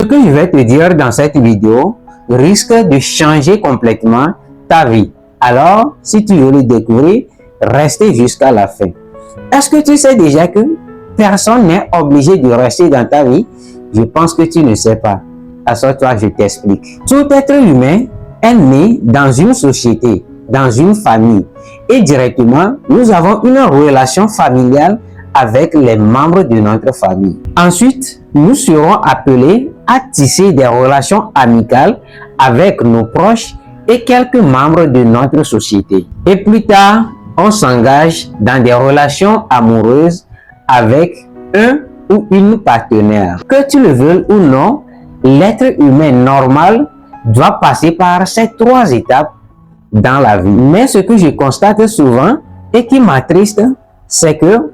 Ce que je vais te dire dans cette vidéo risque de changer complètement ta vie. Alors, si tu veux le découvrir, restez jusqu'à la fin. Est-ce que tu sais déjà que personne n'est obligé de rester dans ta vie? Je pense que tu ne sais pas. Assois-toi, je t'explique. Tout être humain est né dans une société, dans une famille. Et directement, nous avons une relation familiale avec les membres de notre famille. Ensuite, nous serons appelés à tisser des relations amicales avec nos proches et quelques membres de notre société. Et plus tard, on s'engage dans des relations amoureuses avec un ou une partenaire. Que tu le veuilles ou non, l'être humain normal doit passer par ces trois étapes dans la vie. Mais ce que je constate souvent et qui m'attriste, c'est que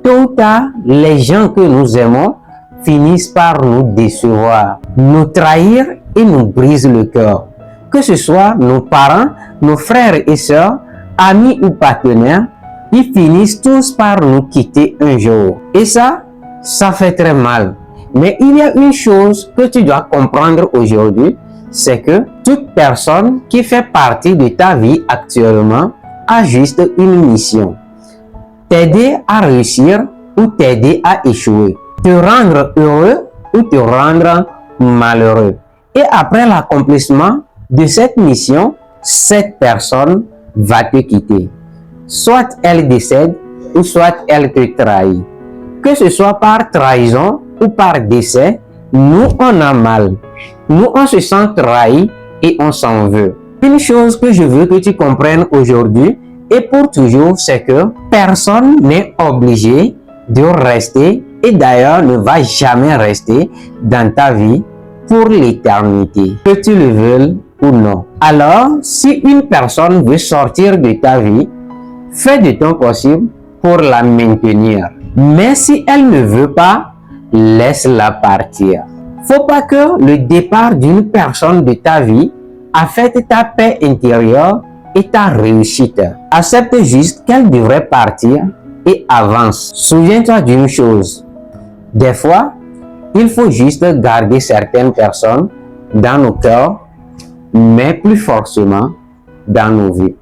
tôt ou tard, les gens que nous aimons finissent par nous décevoir, nous trahir et nous briser le cœur. Que ce soit nos parents, nos frères et sœurs, amis ou partenaires, ils finissent tous par nous quitter un jour. Et ça fait très mal. Mais il y a une chose que tu dois comprendre aujourd'hui, c'est que toute personne qui fait partie de ta vie actuellement a juste une mission. T'aider à réussir ou t'aider à échouer. Te rendre heureux ou te rendre malheureux. Et après l'accomplissement de cette mission, cette personne va te quitter. Soit elle décède ou soit elle te trahit. Que ce soit par trahison ou par décès, nous on a mal. Nous on se sent trahi et on s'en veut. Une chose que je veux que tu comprennes aujourd'hui et pour toujours, c'est que personne n'est obligé de rester et d'ailleurs ne va jamais rester dans ta vie pour l'éternité, que tu le veuilles ou non. Alors, si une personne veut sortir de ta vie, fais de ton possible pour la maintenir. Mais si elle ne veut pas, laisse-la partir. Faut pas que le départ d'une personne de ta vie affecte ta paix intérieure et ta réussite. Accepte juste qu'elle devrait partir et avance. Souviens-toi d'une chose. Des fois, il faut juste garder certaines personnes dans nos cœurs, mais plus forcément dans nos vies.